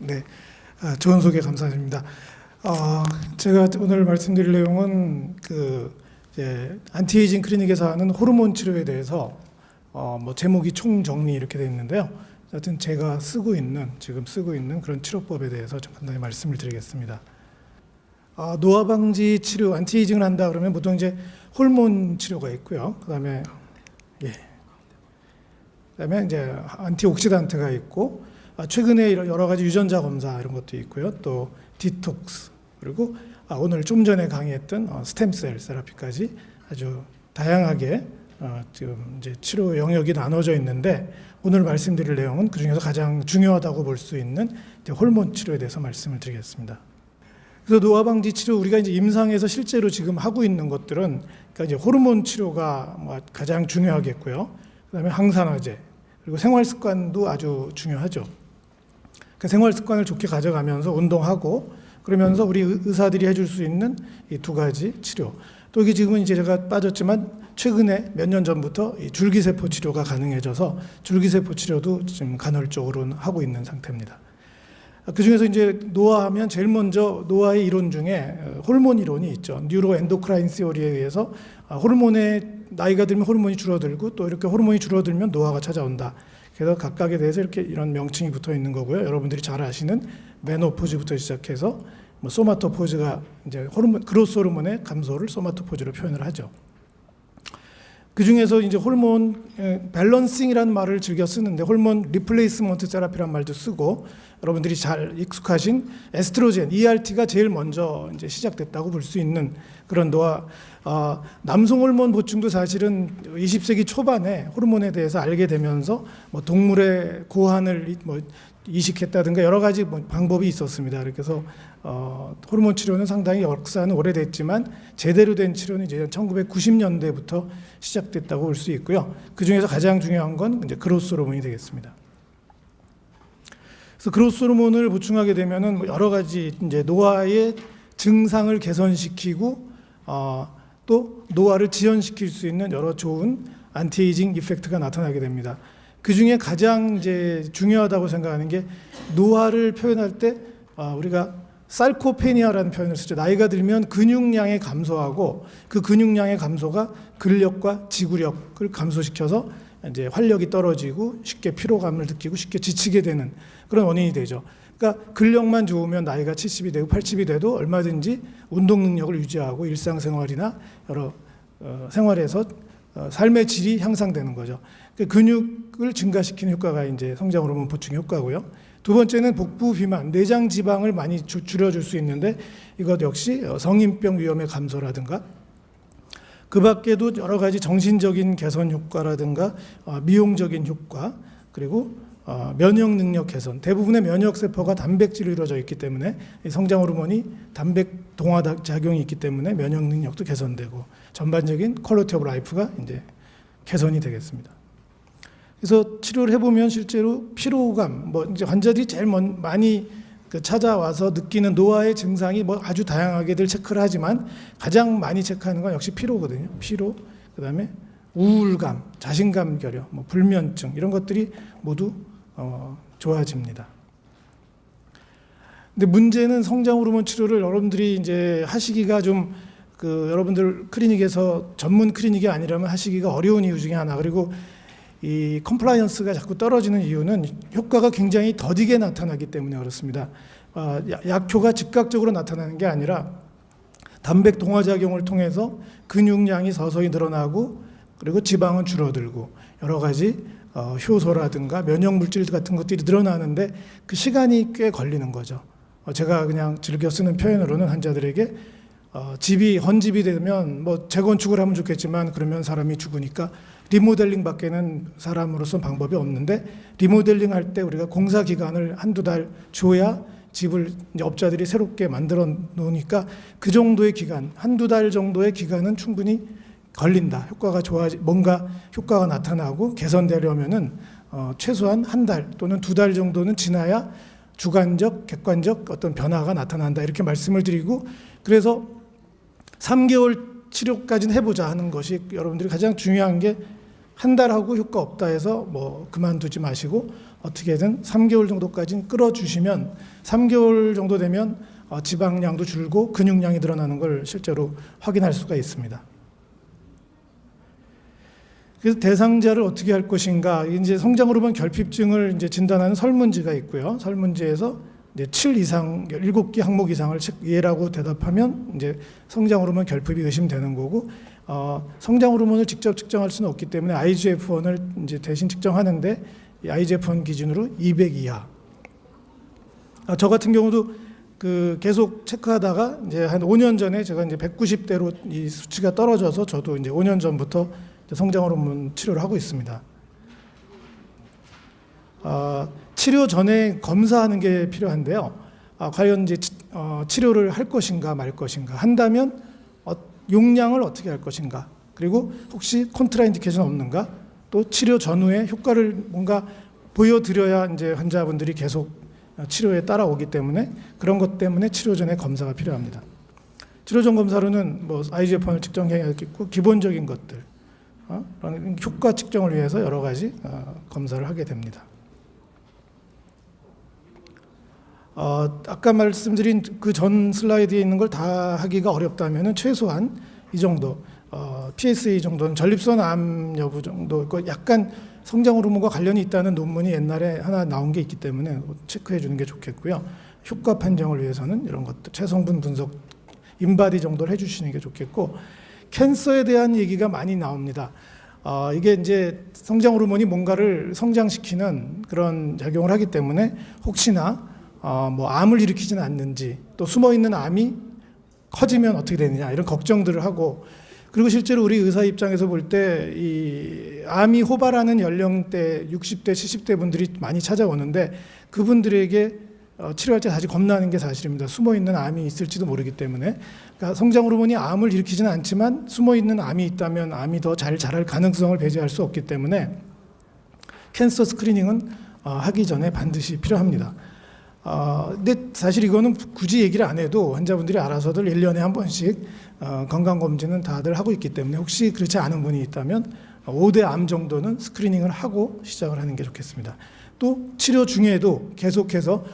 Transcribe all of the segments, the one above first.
네, 좋은 소개 감사드립니다. 제가 오늘 말씀드릴 내용은 이제 안티에이징 클리닉에서 하는 호르몬 치료에 대해서 제목이 총정리 이렇게 되어 있는데요. 하여튼 제가 지금 쓰고 있는 그런 치료법에 대해서 좀 간단히 말씀을 드리겠습니다. 노화 방지 치료, 안티에이징을 한다 그러면 보통 이제 호르몬 치료가 있고요. 그다음에 이제 안티옥시단트가 있고, 최근에 이런 여러 가지 유전자 검사 이런 것도 있고요. 또 디톡스, 그리고 오늘 좀 전에 강의했던 스템셀 세라피까지 아주 다양하게 지금 이제 치료 영역이 나눠져 있는데, 오늘 말씀드릴 내용은 그 중에서 가장 중요하다고 볼 수 있는 이제 호르몬 치료에 대해서 말씀을 드리겠습니다. 그래서 노화 방지 치료, 우리가 이제 임상에서 실제로 지금 하고 있는 것들은, 그러니까 이제 호르몬 치료가 가장 중요하겠고요. 그다음에 항산화제, 그리고 생활 습관도 아주 중요하죠. 그 생활 습관을 좋게 가져가면서 운동하고, 그러면서 우리 의사들이 해줄 수 있는 이 두 가지 치료. 또 이게 지금은 이제 제가 빠졌지만 최근에 몇 년 전부터 이 줄기세포 치료가 가능해져서 줄기세포 치료도 지금 간헐적으로 하고 있는 상태입니다. 그 중에서 이제 노화하면 제일 먼저 노화의 이론 중에 호르몬 이론이 있죠. 뉴로 엔도크라인 시어리에 의해서 나이가 들면 호르몬이 줄어들고, 또 이렇게 호르몬이 줄어들면 노화가 찾아온다. 그래서 각각에 대해서 이런 명칭이 붙어 있는 거고요. 여러분들이 잘 아시는 메노포즈부터 시작해서 소마토포즈가 이제 그로스 호르몬의 감소를 소마토포즈로 표현을 하죠. 그 중에서 이제 호르몬 밸런싱이라는 말을 즐겨 쓰는데, 호르몬 리플레이스먼트 세라피라는 말도 쓰고, 여러분들이 잘 익숙하신 에스트로겐, ERT가 제일 먼저 이제 시작됐다고 볼 수 있는 그런 노화. 남성 호르몬 보충도 사실은 20세기 초반에 호르몬에 대해서 알게 되면서 동물의 고환을 이식했다든가 여러 가지 방법이 있었습니다. 그래서 호르몬 치료는 상당히 역사는 오래됐지만 제대로 된 치료는 이제 1990년대부터 시작됐다고 볼 수 있고요. 그 중에서 가장 중요한 건 이제 그로스 호르몬이 되겠습니다. 그래서 그로스 호르몬을 보충하게 되면은 여러 가지 이제 노화의 증상을 개선시키고, 또 노화를 지연시킬 수 있는 여러 좋은 안티에이징 이펙트가 나타나게 됩니다. 그 중에 가장 이제 중요하다고 생각하는 게, 노화를 표현할 때 우리가 살코페니아라는 표현을 쓰죠. 나이가 들면 근육량이 감소하고, 그 근육량의 감소가 근력과 지구력을 감소시켜서 이제 활력이 떨어지고 쉽게 피로감을 느끼고 쉽게 지치게 되는 그런 원인이 되죠. 그러니까 근력만 좋으면 나이가 70이 되고 80이 돼도 얼마든지 운동 능력을 유지하고 일상생활이나 여러 생활에서 삶의 질이 향상되는 거죠. 근육을 증가시키는 효과가 이제 성장 호르몬 보충의 효과고요. 두 번째는 복부 비만, 내장 지방을 많이 줄여줄 수 있는데, 이것 역시 성인병 위험의 감소라든가, 그 밖에도 여러 가지 정신적인 개선 효과라든가 미용적인 효과, 그리고 면역 능력 개선. 대부분의 면역 세포가 단백질로 이루어져 있기 때문에 성장 호르몬이 단백 동화 작용이 있기 때문에 면역 능력도 개선되고, 전반적인 퀄리티 오브 라이프가 이제 개선이 되겠습니다. 그래서 치료를 해보면 실제로 피로감, 이제 환자들이 제일 많이 찾아와서 느끼는 노화의 증상이 아주 다양하게들 체크를 하지만 가장 많이 체크하는 건 역시 피로거든요. 피로, 그다음에 우울감, 자신감 결여, 불면증, 이런 것들이 모두 좋아집니다. 근데 문제는 성장 호르몬 치료를 여러분들이 이제 하시기가 좀 여러분들 클리닉에서 전문 클리닉이 아니라면 하시기가 어려운 이유 중에 하나, 그리고 이 컴플라이언스가 자꾸 떨어지는 이유는 효과가 굉장히 더디게 나타나기 때문에 그렇습니다. 약효가 즉각적으로 나타나는 게 아니라 단백 동화작용을 통해서 근육량이 서서히 늘어나고, 그리고 지방은 줄어들고, 여러 가지 효소라든가 면역 물질 같은 것들이 늘어나는데 그 시간이 꽤 걸리는 거죠. 제가 그냥 즐겨 쓰는 표현으로는 환자들에게 헌집이 되면 재건축을 하면 좋겠지만, 그러면 사람이 죽으니까 리모델링 밖에는 사람으로서 방법이 없는데, 리모델링 할 때 우리가 공사 기간을 한두 달 줘야 집을 이제 업자들이 새롭게 만들어 놓으니까 그 정도의 기간, 한두 달 정도의 기간은 충분히 걸린다. 뭔가 효과가 나타나고 개선되려면은 최소한 한 달 또는 두 달 정도는 지나야 주관적, 객관적 어떤 변화가 나타난다. 이렇게 말씀을 드리고, 그래서 3개월 치료까지는 해보자 하는 것이, 여러분들이 가장 중요한 게, 한 달 하고 효과 없다 해서 그만두지 마시고 어떻게든 3개월 정도까지는 끌어주시면 3개월 정도 되면 지방량도 줄고 근육량이 늘어나는 걸 실제로 확인할 수가 있습니다. 그래서 대상자를 어떻게 할 것인가, 이제 성장 호르몬 결핍증을 이제 진단하는 설문지가 있고요. 설문지에서 이제 7 이상, 7개 항목 이상을 예라고 대답하면 이제 성장 호르몬 결핍이 의심되는 거고, 성장 호르몬을 직접 측정할 수는 없기 때문에 IGF-1을 이제 대신 측정하는데, 이 IGF-1 기준으로 200 이하. 저 같은 경우도 계속 체크하다가 이제 한 5년 전에 제가 이제 190대로 이 수치가 떨어져서 저도 이제 5년 전부터 성장 호르몬 치료를 하고 있습니다. 치료 전에 검사하는 게 필요한데요. 과연 이제 치료를 할 것인가 말 것인가, 한다면 용량을 어떻게 할 것인가, 그리고 혹시 콘트라인디케이션 없는가, 또 치료 전후에 효과를 뭔가 보여드려야 이제 환자분들이 계속 치료에 따라오기 때문에 그런 것 때문에 치료 전에 검사가 필요합니다. 치료 전 검사로는 뭐 IGF-1을 측정해야겠고 기본적인 것들, 효과 측정을 위해서 여러 가지 검사를 하게 됩니다. 아까 말씀드린 그 전 슬라이드에 있는 걸 다 하기가 어렵다면 최소한 이 정도, PSA 정도는 전립선 암 여부 정도, 약간 성장 호르몬과 관련이 있다는 논문이 옛날에 하나 나온 게 있기 때문에 체크해 주는 게 좋겠고요. 효과 판정을 위해서는 이런 것들, 체성분 분석, 인바디 정도를 해주시는 게 좋겠고, 캔서에 대한 얘기가 많이 나옵니다. 이게 이제 성장 호르몬이 뭔가를 성장시키는 그런 작용을 하기 때문에 혹시나 뭐 암을 일으키지는 않는지, 또 숨어 있는 암이 커지면 어떻게 되느냐, 이런 걱정들을 하고, 그리고 실제로 우리 의사 입장에서 볼 때 이 암이 호발하는 연령대 60대, 70대 분들이 많이 찾아오는데 그분들에게 치료할 때 사실 겁나는 게 사실입니다. 숨어 있는 암이 있을지도 모르기 때문에. 그러니까 성장 호르몬이 암을 일으키지는 않지만 숨어 있는 암이 있다면 암이 더 잘 자랄 가능성을 배제할 수 없기 때문에 캔서 스크리닝은 하기 전에 반드시 필요합니다. 근데 사실 이거는 굳이 얘기를 안 해도 환자분들이 알아서들 1년에 한 번씩 건강검진은 다들 하고 있기 때문에 혹시 그렇지 않은 분이 있다면 5대 암 정도는 스크리닝을 하고 시작을 하는 게 좋겠습니다. 또 치료 중에도 계속해서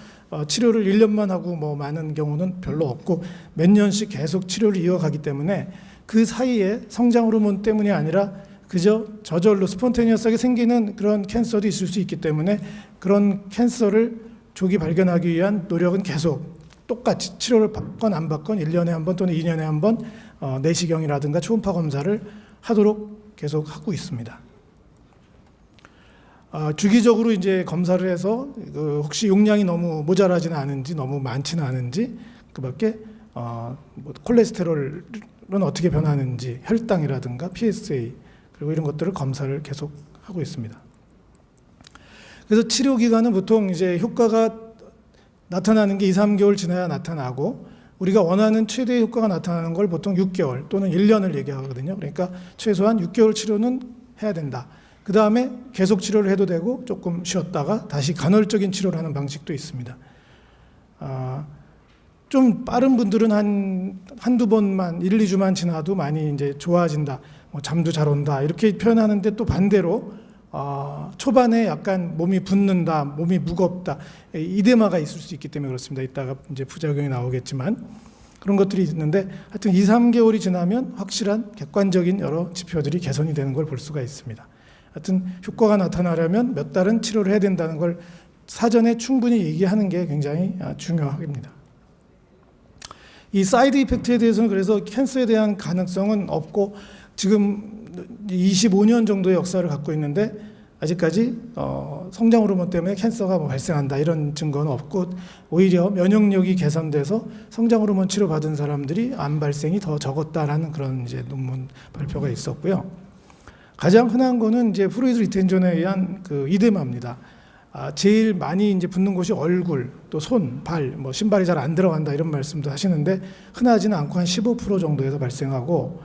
치료를 1년만 하고 뭐 많은 경우는 별로 없고 몇 년씩 계속 치료를 이어가기 때문에 그 사이에 성장 호르몬 때문이 아니라 그저 저절로 스폰테니어스하게 생기는 그런 캔서도 있을 수 있기 때문에 그런 캔서를 조기 발견하기 위한 노력은 계속 똑같이 치료를 받건 안 받건 1년에 한 번 또는 2년에 한 번 내시경이라든가 초음파 검사를 하도록 계속 하고 있습니다. 주기적으로 이제 검사를 해서 혹시 용량이 너무 모자라지는 않은지, 너무 많지는 않은지, 그밖에 뭐 콜레스테롤은 어떻게 변하는지, 혈당이라든가 PSA, 그리고 이런 것들을 검사를 계속 하고 있습니다. 그래서 치료 기간은 보통 이제 효과가 나타나는 게 2, 3개월 지나야 나타나고, 우리가 원하는 최대 효과가 나타나는 걸 보통 6개월 또는 1년을 얘기하거든요. 그러니까 최소한 6개월 치료는 해야 된다. 그 다음에 계속 치료를 해도 되고 조금 쉬었다가 다시 간헐적인 치료를 하는 방식도 있습니다. 좀 빠른 분들은 한두 번만, 1, 2주만 지나도 많이 이제 좋아진다, 뭐 잠도 잘 온다, 이렇게 표현하는데, 또 반대로 초반에 약간 몸이 붓는다, 몸이 무겁다, 이데마가 있을 수 있기 때문에 그렇습니다. 이따가 이제 부작용이 나오겠지만 그런 것들이 있는데, 하여튼 2, 3개월이 지나면 확실한 객관적인 여러 지표들이 개선이 되는 걸 볼 수가 있습니다. 하여튼 효과가 나타나려면 몇 달은 치료를 해야 된다는 걸 사전에 충분히 얘기하는 게 굉장히 중요합니다. 이 사이드 이펙트에 대해서는 그래서 캔서에 대한 가능성은 없고, 지금 25년 정도의 역사를 갖고 있는데 아직까지 성장 호르몬 때문에 캔서가 뭐 발생한다 이런 증거는 없고, 오히려 면역력이 개선돼서 성장 호르몬 치료 받은 사람들이 암 발생이 더 적었다라는 그런 이제 논문 발표가 있었고요. 가장 흔한 거는 이제 프루이드 리텐존에 의한 그 이데마입니다. 제일 많이 이제 붓는 곳이 얼굴, 또 손, 발, 뭐 신발이 잘 안 들어간다 이런 말씀도 하시는데, 흔하지는 않고 한 15% 정도에서 발생하고,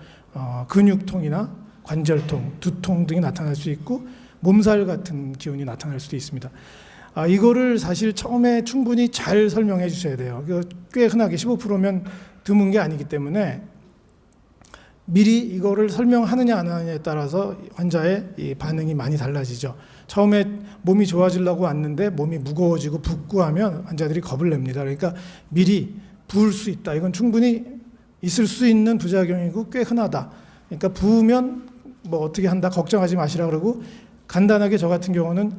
근육통이나 관절통, 두통 등이 나타날 수 있고, 몸살 같은 기운이 나타날 수도 있습니다. 이거를 사실 처음에 충분히 잘 설명해 주셔야 돼요. 꽤 흔하게 15%면 드문 게 아니기 때문에 미리 이거를 설명하느냐 안 하느냐에 따라서 환자의 이 반응이 많이 달라지죠. 처음에 몸이 좋아지려고 왔는데 몸이 무거워지고 붓고 하면 환자들이 겁을 냅니다. 그러니까 미리 부을 수 있다. 이건 충분히 있을 수 있는 부작용이고 꽤 흔하다. 그러니까 부으면 뭐 어떻게 한다 걱정하지 마시라 그러고, 간단하게 저 같은 경우는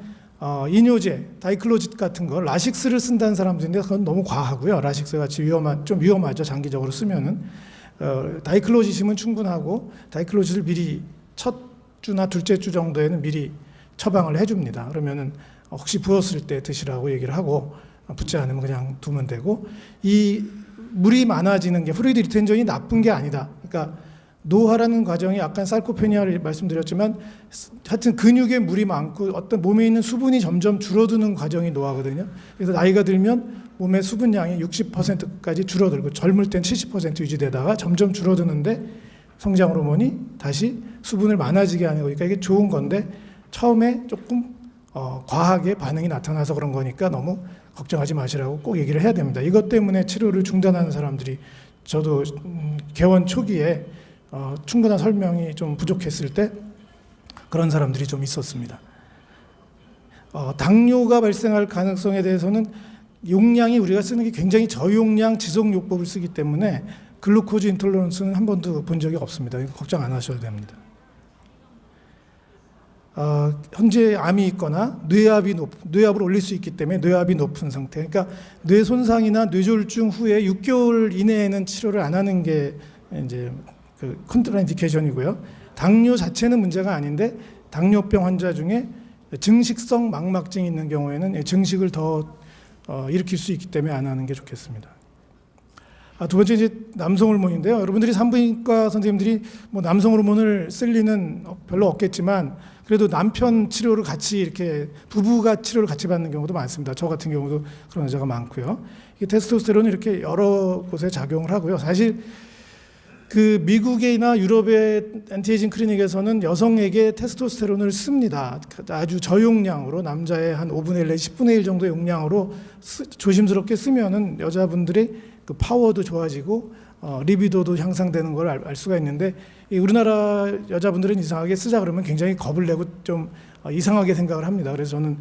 이뇨제, 다이클로짓 같은 거 라식스를 쓴다는 사람들인데 그건 너무 과하고요. 라식스 같이 좀 위험하죠. 장기적으로 쓰면은. 다이클로짓이면 충분하고, 다이클로짓을 미리 첫 주나 둘째 주 정도에는 미리 처방을 해줍니다. 그러면은 혹시 부었을 때 드시라고 얘기를 하고, 붓지 않으면 그냥 두면 되고, 이 물이 많아지는 게 플루이드 리텐션이 나쁜 게 아니다. 그러니까 노화라는 과정이 약간 sarcopenia를 말씀드렸지만 하여튼 근육에 물이 많고 어떤 몸에 있는 수분이 점점 줄어드는 과정이 노화거든요. 그래서 나이가 들면 몸의 수분량이 60%까지 줄어들고 젊을 땐 70% 유지되다가 점점 줄어드는데 성장 호르몬이 다시 수분을 많아지게 하는 거니까 이게 좋은 건데 처음에 조금 과하게 반응이 나타나서 그런 거니까 너무 걱정하지 마시라고 꼭 얘기를 해야 됩니다. 이것 때문에 치료를 중단하는 사람들이 저도 개원 초기에 충분한 설명이 좀 부족했을 때 그런 사람들이 좀 있었습니다. 당뇨가 발생할 가능성에 대해서는 용량이 우리가 쓰는 게 굉장히 저용량 지속요법을 쓰기 때문에 글루코즈 인톨러런스는 한 번도 본 적이 없습니다. 걱정 안 하셔도 됩니다. 현재 암이 있거나 뇌압을 올릴 수 있기 때문에 뇌압이 높은 상태, 그러니까 뇌 손상이나 뇌졸중 후에 6개월 이내에는 치료를 안 하는 게 이제 그 컨트라인디케이션이고요. 당뇨 자체는 문제가 아닌데 당뇨병 환자 중에 증식성 망막증이 있는 경우에는 증식을 더 일으킬 수 있기 때문에 안 하는 게 좋겠습니다. 두 번째 이제 남성 호르몬인데요. 여러분들이 산부인과 선생님들이 뭐 남성 호르몬을 쓸 리는 별로 없겠지만 그래도 남편 치료를 같이 이렇게 부부가 치료를 같이 받는 경우도 많습니다. 저 같은 경우도 그런 여자가 많고요. 이 테스토스테론이 이렇게 여러 곳에 작용을 하고요. 사실 그 미국이나 유럽의 엔티에이징 클리닉에서는 여성에게 테스토스테론을 씁니다. 아주 저용량으로 남자의 한 5분의 1 내지 10분의 1 정도의 용량으로 조심스럽게 쓰면은 여자분들의 그 파워도 좋아지고 리비도도 향상되는 걸 알 수가 있는데 우리나라 여자분들은 이상하게 쓰자 그러면 굉장히 겁을 내고 좀 이상하게 생각을 합니다. 그래서 저는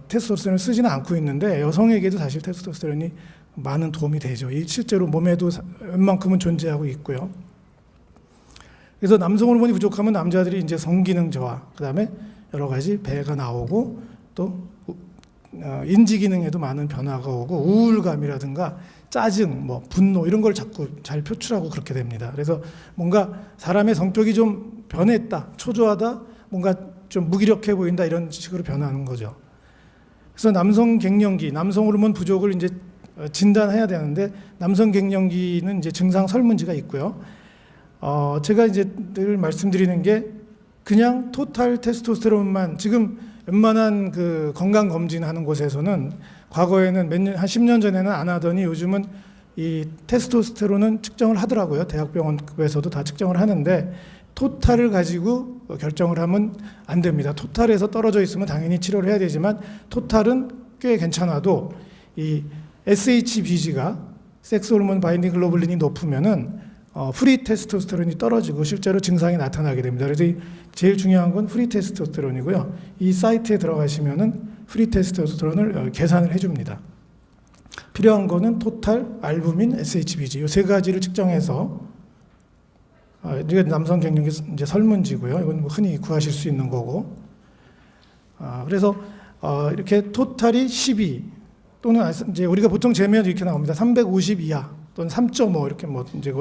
테스토스테론을 쓰지는 않고 있는데 여성에게도 사실 테스토스테론이 많은 도움이 되죠. 실제로 몸에도 웬만큼은 존재하고 있고요. 그래서 남성 호르몬이 부족하면 남자들이 이제 성기능 저하, 그다음에 여러 가지 배가 나오고 또 인지 기능에도 많은 변화가 오고 우울감이라든가 짜증, 뭐 분노 이런 걸 자꾸 잘 표출하고 그렇게 됩니다. 그래서 뭔가 사람의 성격이 좀 변했다, 초조하다, 뭔가 좀 무기력해 보인다 이런 식으로 변하는 거죠. 그래서 남성 갱년기, 남성 호르몬 부족을 이제 진단해야 되는데 남성 갱년기는 이제 증상 설문지가 있고요. 제가 이제 늘 말씀드리는 게 그냥 토탈 테스토스테론만 지금 웬만한 그 건강 검진하는 곳에서는 과거에는 한 10년 전에는 안 하더니 요즘은 이 테스토스테론은 측정을 하더라고요. 대학병원급에서도 다 측정을 하는데 토탈을 가지고 결정을 하면 안 됩니다. 토탈에서 떨어져 있으면 당연히 치료를 해야 되지만 토탈은 꽤 괜찮아도 이 SHBG가 섹스 호르몬 바인딩 글로불린이 높으면은 프리 테스토스테론이 떨어지고 실제로 증상이 나타나게 됩니다. 그래서 제일 중요한 건 프리 테스토스테론이고요. 이 사이트에 들어가시면은 프리 테스토스테론을 계산을 해줍니다. 필요한 거는 토탈, 알부민, SHBG 이 세 가지를 측정해서 이게 남성 갱년기 이제 설문지고요. 이건 뭐 흔히 구하실 수 있는 거고. 그래서 이렇게 토탈이 12 또는 이제 우리가 보통 재면 이렇게 나옵니다. 350 이하 또는 3.5 이렇게 뭐 이제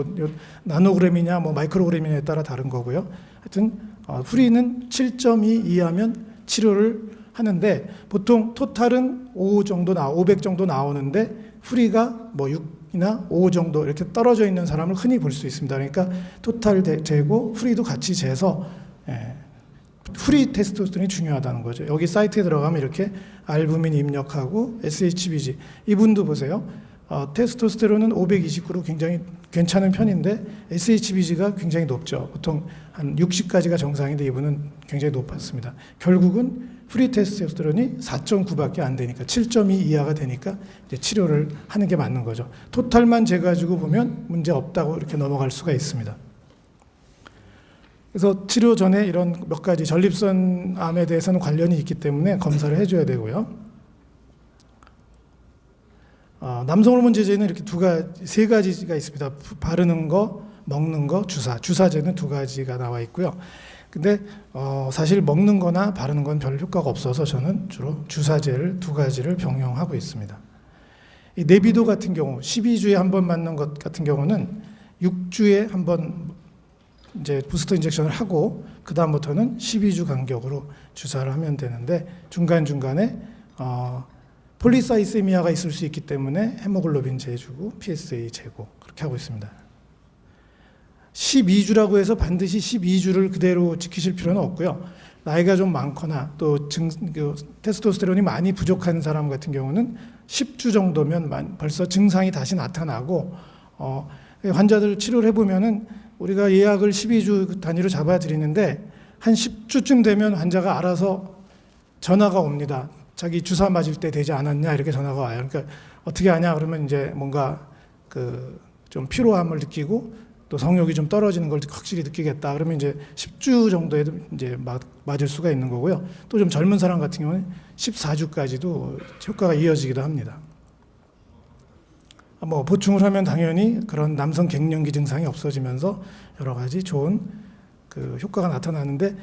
나노그램이냐 뭐 마이크로그램이냐에 따라 다른 거고요. 하여튼 프리는 7.2 이하면 치료를 하는데 보통 토탈은 5 정도 500 정도 나오는데 프리가 뭐 6이나 5 정도 이렇게 떨어져 있는 사람을 흔히 볼 수 있습니다. 그러니까 토탈 재고 프리도 같이 재서 프리 테스토스테론이 중요하다는 거죠. 여기 사이트에 들어가면 이렇게 알부민 입력하고 SHBG 이분도 보세요. 테스토스테론은 529로 굉장히 괜찮은 편인데 SHBG가 굉장히 높죠. 보통 한 60까지가 정상인데 이분은 굉장히 높았습니다. 결국은 프리 테스토스테론이 4.9밖에 안 되니까 7.2 이하가 되니까 이제 치료를 하는 게 맞는 거죠. 토탈만 재가지고 보면 문제 없다고 이렇게 넘어갈 수가 있습니다. 그래서 치료 전에 이런 몇 가지 전립선 암에 대해서는 관련이 있기 때문에 검사를 해줘야 되고요. 남성 호르몬 제제는 이렇게 세 가지가 있습니다. 바르는 거, 먹는 거, 주사제는 2가지가 나와 있고요. 근데 사실 먹는 거나 바르는 건 별 효과가 없어서 저는 주로 주사제를 2가지를 병용하고 있습니다. 이 네비도 같은 경우 12주에 한 번 맞는 것 같은 경우는 6주에 한 번 이제 부스터 인젝션을 하고 그 다음부터는 12주 간격으로 주사를 하면 되는데 중간중간에 폴리사이세미아가 있을 수 있기 때문에 헤모글로빈 재주고 PSA 재고 그렇게 하고 있습니다. 12주라고 해서 반드시 12주를 그대로 지키실 필요는 없고요. 나이가 좀 많거나 또 테스토스테론이 많이 부족한 사람 같은 경우는 10주 정도면 벌써 증상이 다시 나타나고 환자들 치료를 해보면은 우리가 예약을 12주 단위로 잡아드리는데 한 10주쯤 되면 환자가 알아서 전화가 옵니다. 자기 주사 맞을 때 되지 않았냐 이렇게 전화가 와요. 그러니까 어떻게 하냐 그러면 이제 뭔가 좀 피로함을 느끼고 또 성욕이 좀 떨어지는 걸 확실히 느끼겠다. 그러면 이제 10주 정도에도 이제 맞을 수가 있는 거고요. 또 좀 젊은 사람 같은 경우는 14주까지도 효과가 이어지기도 합니다. 보충을 하면 당연히 그런 남성 갱년기 증상이 없어지면서 여러 가지 좋은 효과가 나타나는데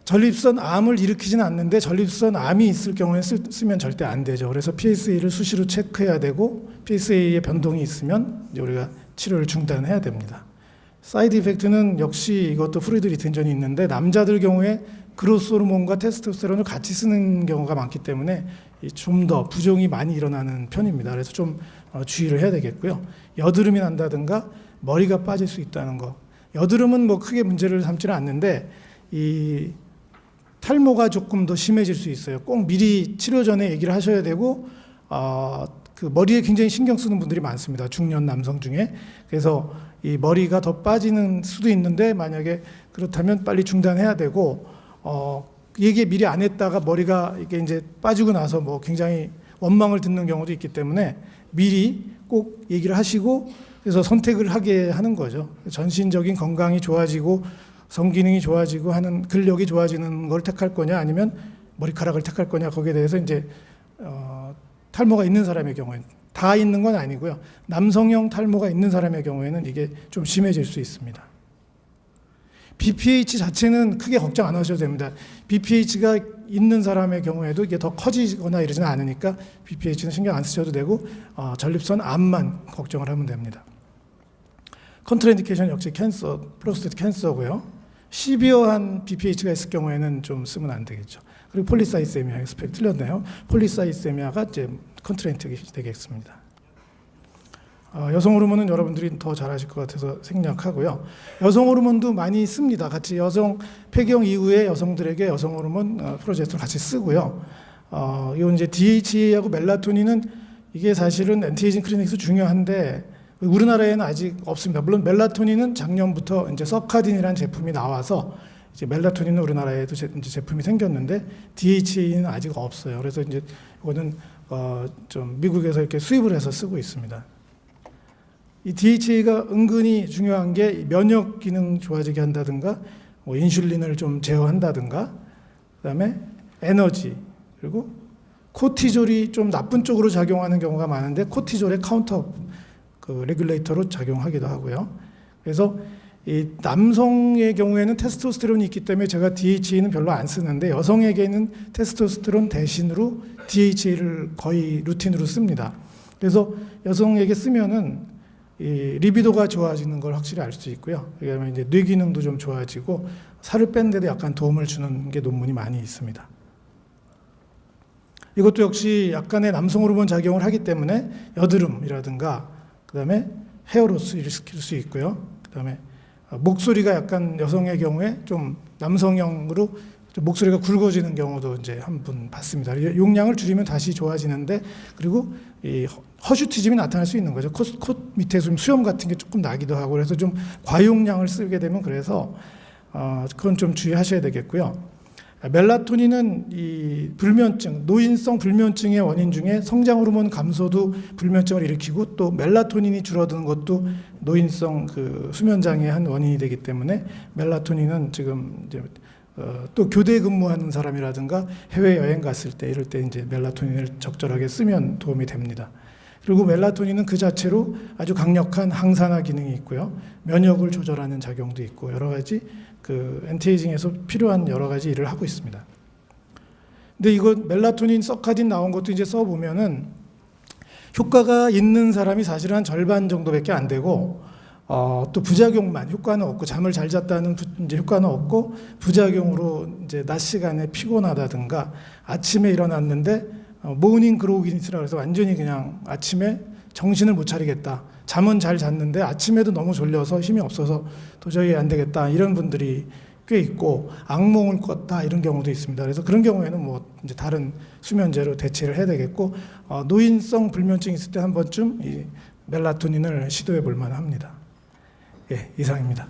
전립선 암을 일으키지는 않는데 전립선 암이 있을 경우에 쓰면 절대 안 되죠. 그래서 PSA를 수시로 체크해야 되고 PSA의 변동이 있으면 이제 우리가 치료를 중단해야 됩니다. 사이드 이펙트는 역시 이것도 프루이드 리텐전이 있는데 남자들 경우에 그로스 호르몬과 테스토스테론을 같이 쓰는 경우가 많기 때문에 좀 더 부종이 많이 일어나는 편입니다. 그래서 좀 주의를 해야 되겠고요. 여드름이 난다든가 머리가 빠질 수 있다는 거. 여드름은 크게 문제를 삼지는 않는데 이 탈모가 조금 더 심해질 수 있어요. 꼭 미리 치료 전에 얘기를 하셔야 되고 머리에 굉장히 신경 쓰는 분들이 많습니다. 중년 남성 중에. 그래서 이 머리가 더 빠지는 수도 있는데 만약에 그렇다면 빨리 중단해야 되고 얘기 미리 안 했다가 머리가 이게 이제 빠지고 나서 굉장히 원망을 듣는 경우도 있기 때문에 미리 꼭 얘기를 하시고 그래서 선택을 하게 하는 거죠. 전신적인 건강이 좋아지고 성기능이 좋아지고 하는 근력이 좋아지는 걸 택할 거냐 아니면 머리카락을 택할 거냐 거기에 대해서 이제 탈모가 있는 사람의 경우에는 다 있는 건 아니고요. 남성형 탈모가 있는 사람의 경우에는 이게 좀 심해질 수 있습니다. BPH 자체는 크게 걱정 안 하셔도 됩니다. BPH가 있는 사람의 경우에도 이게 더 커지거나 이러지는 않으니까 BPH는 신경 안 쓰셔도 되고 전립선 암만 걱정을 하면 됩니다. 컨트라인디케이션 역시 캔서, 프로스테이트 캔서고요. 시비어한 BPH가 있을 경우에는 좀 쓰면 안 되겠죠. 그리고 폴리사이세미아, 스펙 틀렸네요. 폴리사이세미아가 이제 컨트라인디케이션이 되겠습니다. 여성 호르몬은 여러분들이 더 잘 아실 것 같아서 생략하고요. 여성 호르몬도 많이 씁니다. 같이 폐경 이후에 여성들에게 여성 호르몬 프로제스테론 같이 쓰고요. 이건 이제 DHA하고 멜라토닌은 이게 사실은 엔티에이징 클리닉에서 중요한데 우리나라에는 아직 없습니다. 물론 멜라토닌은 작년부터 이제 서카딘이라는 제품이 나와서 이제 멜라토닌은 우리나라에도 이제 제품이 생겼는데 DHA는 아직 없어요. 그래서 이제 이거는 좀 미국에서 이렇게 수입을 해서 쓰고 있습니다. 이 DHA가 은근히 중요한 게 면역 기능 좋아지게 한다든가 인슐린을 좀 제어한다든가 그다음에 에너지 그리고 코티졸이 좀 나쁜 쪽으로 작용하는 경우가 많은데 코티졸의 카운터 레귤레이터로 작용하기도 하고요. 그래서 이 남성의 경우에는 테스토스테론이 있기 때문에 제가 DHA는 별로 안 쓰는데 여성에게는 테스토스테론 대신으로 DHA를 거의 루틴으로 씁니다. 그래서 여성에게 쓰면은 이 리비도가 좋아지는 걸 확실히 알 수 있고요. 그다음에 이제 뇌 기능도 좀 좋아지고 살을 뺀 데도 약간 도움을 주는 게 논문이 많이 있습니다. 이것도 역시 약간의 남성 호르몬 작용을 하기 때문에 여드름이라든가 그다음에 헤어로스를 일으킬 수 있고요. 그다음에 목소리가 약간 여성의 경우에 좀 남성형으로 좀 목소리가 굵어지는 경우도 이제 한 분 봤습니다. 용량을 줄이면 다시 좋아지는데 그리고 이 허슈티즘이 나타날 수 있는 거죠. 콧 밑에 좀 수염 같은 게 조금 나기도 하고 그래서 좀 과용량을 쓰게 되면 그래서 그건 좀 주의하셔야 되겠고요. 멜라토닌은 이 불면증, 노인성 불면증의 원인 중에 성장 호르몬 감소도 불면증을 일으키고 또 멜라토닌이 줄어드는 것도 노인성 그 수면 장애의 한 원인이 되기 때문에 멜라토닌은 지금 이제 또 교대 근무하는 사람이라든가 해외 여행 갔을 때 이럴 때 이제 멜라토닌을 적절하게 쓰면 도움이 됩니다. 그리고 멜라토닌은 그 자체로 아주 강력한 항산화 기능이 있고요. 면역을 조절하는 작용도 있고 여러 가지 그 엔티에이징에서 필요한 여러 가지 일을 하고 있습니다. 근데 이거 멜라토닌 서카딘 나온 것도 이제 써보면은 효과가 있는 사람이 사실은 한 절반 정도밖에 안 되고 또 부작용만 효과는 없고 잠을 잘 잤다는 이제 효과는 없고 부작용으로 이제 낮 시간에 피곤하다든가 아침에 일어났는데 모닝 그로우기니스라고 해서 완전히 그냥 아침에 정신을 못 차리겠다. 잠은 잘 잤는데 아침에도 너무 졸려서 힘이 없어서 도저히 안 되겠다. 이런 분들이 꽤 있고 악몽을 꿨다 이런 경우도 있습니다. 그래서 그런 경우에는 뭐 이제 다른 수면제로 대체를 해야 되겠고 노인성 불면증 있을 때 한 번쯤 이 멜라토닌을 시도해 볼 만합니다. 예, 이상입니다.